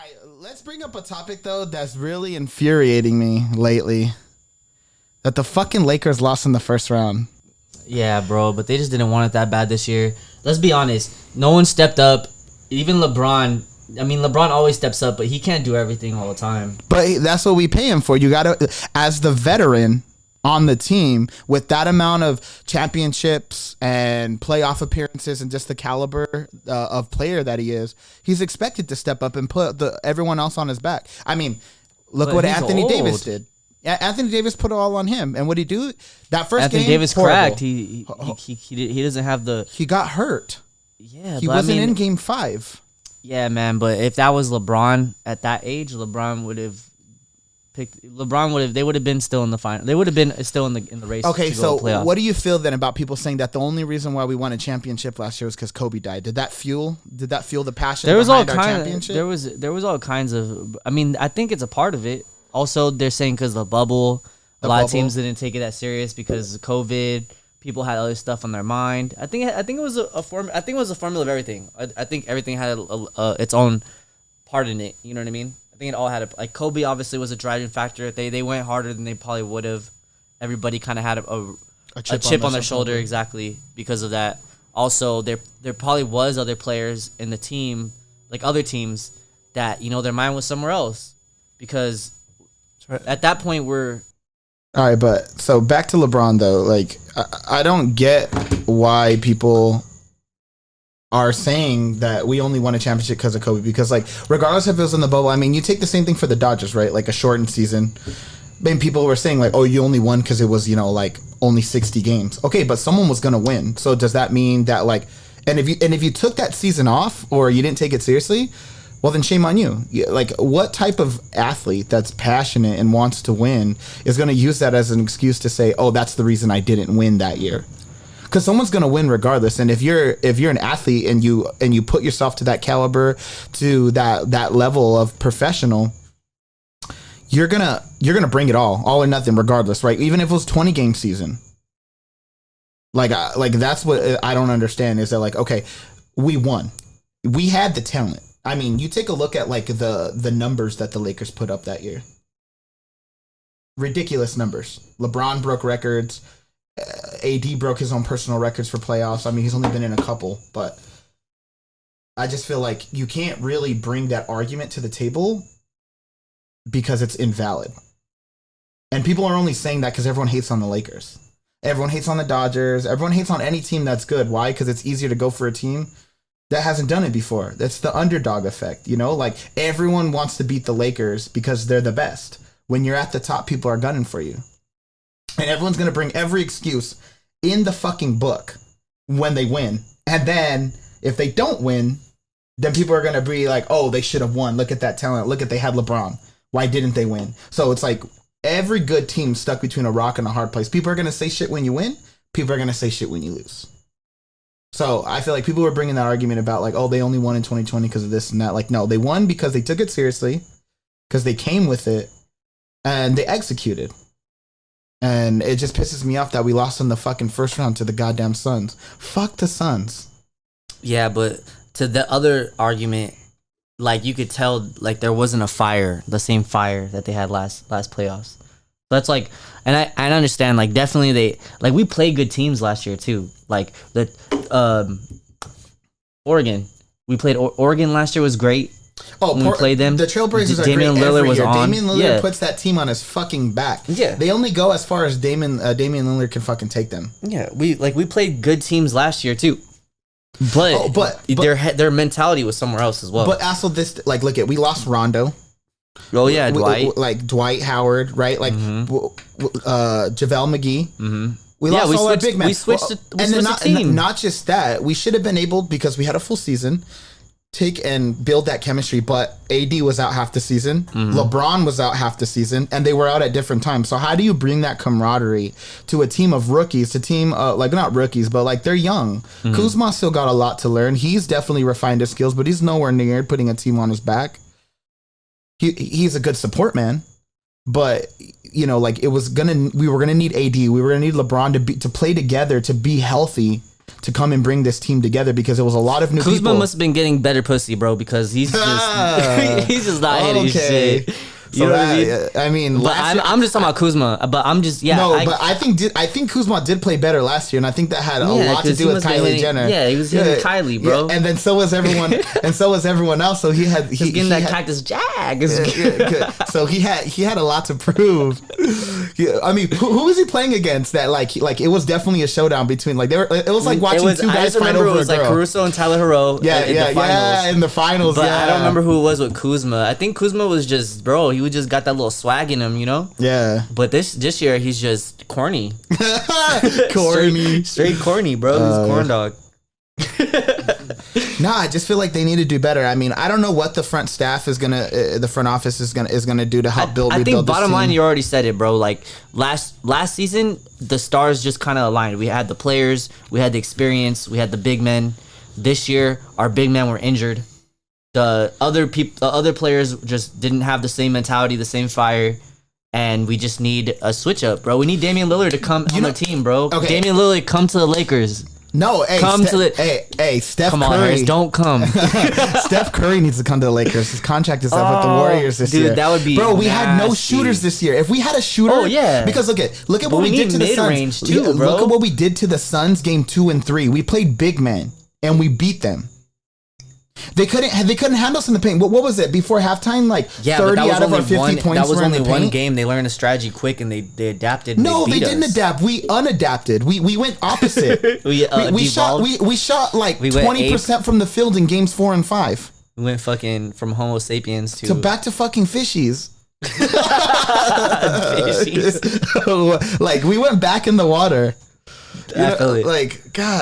right, let's bring up a topic though that's really infuriating me lately. That the fucking Lakers lost in the first round. Yeah, bro, but they just didn't want it that bad this year. Let's be honest. No one stepped up. Even LeBron. I mean, LeBron always steps up, but he can't do everything all the time. But that's what we pay him for. You got to, as the veteran on the team, with that amount of championships and playoff appearances and just the caliber of player that he is, he's expected to step up and put everyone else on his back. I mean, look But what he's Anthony old. Davis did. Yeah, Anthony Davis put it all on him. And what did he do? That first Anthony game, Davis horrible. cracked. He doesn't have the. He got hurt. Yeah, He but wasn't I mean, in game 5. Yeah, man. But if that was LeBron at that age, LeBron would have picked. They would have been still in the final. They would have been still in the race. Okay, to go so to playoffs. what do you feel then about people saying that the only reason why we won a championship last year was because Kobe died? Did that fuel the passion There was all behind our kind. championship? There was all kinds of. I mean, I think it's a part of it. Also, they're saying because the bubble, a lot of teams didn't take it that serious because of COVID. People had other stuff on their mind. I think it was a form. I think it was a formula of everything. I think everything had its own part in it. You know what I mean? I think it all had like Kobe obviously was a driving factor. They went harder than they probably would have. Everybody kind of had a chip on their shoulder exactly because of that. Also, there probably was other players in the team, like other teams, that their mind was somewhere else because at that point we're. All right, but so back to LeBron though. Like, I don't get why people are saying that we only won a championship because of Kobe. Because like, regardless if it was in the bubble, I mean, you take the same thing for the Dodgers, right? Like a shortened season. I mean, people were saying like, oh, you only won because it was like only 60 games. Okay, but someone was gonna win. So does that mean that like, and if you took that season off or you didn't take it seriously? Well, then shame on you. Like, what type of athlete that's passionate and wants to win is going to use that as an excuse to say, "Oh, that's the reason I didn't win that year"? Because someone's going to win regardless. And if you're an athlete and you put yourself to that caliber, to that level of professional, you're gonna bring it all or nothing, regardless, right? Even if it was 20-game season. Like that's what I don't understand is that like, okay, we won, we had the talent. I mean, you take a look at like the numbers that the Lakers put up that year. Ridiculous numbers. LeBron broke records. AD broke his own personal records for playoffs. I mean, he's only been in a couple, but I just feel like you can't really bring that argument to the table because it's invalid. And people are only saying that because everyone hates on the Lakers. Everyone hates on the Dodgers. Everyone hates on any team that's good. Why? Because it's easier to go for a team that hasn't done it before. That's the underdog effect, Like, everyone wants to beat the Lakers because they're the best. When you're at the top, people are gunning for you. And everyone's going to bring every excuse in the fucking book when they win. And then, if they don't win, then people are going to be like, oh, they should have won. Look at that talent. Look at they had LeBron. Why didn't they win? So it's like, every good team stuck between a rock and a hard place. People are going to say shit when you win. People are going to say shit when you lose. So I feel like people were bringing that argument about like, oh, they only won in 2020 because of this and that. Like, no, they won because they took it seriously, because they came with it, and they executed. And it just pisses me off that we lost in the fucking first round to the goddamn Suns. Fuck the Suns. Yeah, but to the other argument, like you could tell, like there wasn't the same fire that they had last playoffs. That's like, and I understand, like definitely we played good teams last year too. Like the Oregon, we played Oregon last year was great. Oh, we played them. The Trailblazers are Damian great Lillard every was year. on. Damian Lillard puts that team on his fucking back. Yeah, they only go as far as Damian Lillard can fucking take them. Yeah, we played good teams last year too. But their mentality was somewhere else as well. But also we lost Rondo. Oh yeah, Dwight. Like Dwight Howard, right? Like JaVale McGee. Mm-hmm. We lost all our big men. We switched the team. And not just that, we should have been able, because we had a full season, take and build that chemistry. But AD was out half the season. Mm-hmm. LeBron was out half the season, and they were out at different times. So how do you bring that camaraderie to a team of rookies, not rookies, but like they're young. Mm-hmm. Kuzma still got a lot to learn. He's definitely refined his skills, but he's nowhere near putting a team on his back. He's a good support man, but we were gonna need AD. We were gonna need LeBron to play together, to be healthy, to come and bring this team together, because it was a lot of new Kuzma people. must have been getting better pussy, bro, because he's just not hitting shit. You So know what I mean? I mean, But I'm just talking about Kuzma. But I'm just but I think Kuzma did play better last year, and I think that had a lot to do with Kylie Jenner. Yeah, he was hitting Kylie, bro. Yeah, and then so was everyone, else. So he getting that Cactus Jack. So he had a lot to prove. I mean, who was he playing against? That like it was definitely a showdown between it was like watching two guys fight over a girl. It was like Caruso and Tyler Hero. In the finals. But I don't remember who it was with Kuzma. I think Kuzma was just he just got that little swag in him, you know? Yeah. But this year he's just corny. Corny. Straight corny, bro. He's corn dog. Nah, I just feel like they need to do better. I mean, I don't know what the front staff is the front office is gonna do to help build. I think bottom line, you already said it, bro. Like last season, the stars just kind of aligned. We had the players, we had the experience, we had the big men. This year, our big men were injured. The other players just didn't have the same mentality, the same fire, and we just need a switch up, bro. We need Damian Lillard to come on the team, bro. Okay. Damian Lillard, come to the Lakers. No, hey, Steph come Curry. on, Harris, don't come. Steph Curry needs to come to the Lakers. His contract is up with the Warriors this year. Dude, that would be bro. We had no nasty. shooters this year. If we had a shooter, because look at what we did to the Suns. Too, bro. Look at what we did to the Suns game 2 and 3. We played big man and we beat them. They couldn't handle us in the paint. What was it before halftime? Like 30 out of our 50 points. That was were only in the one paint? game. They learned a strategy quick and they adapted. And no, they didn't adapt. We unadapted. We went opposite. we shot like 20% from the field in games 4 and 5. We went fucking from Homo sapiens to back to fucking fishies. Fishies. Like we went back in the water. I feel it. Like God.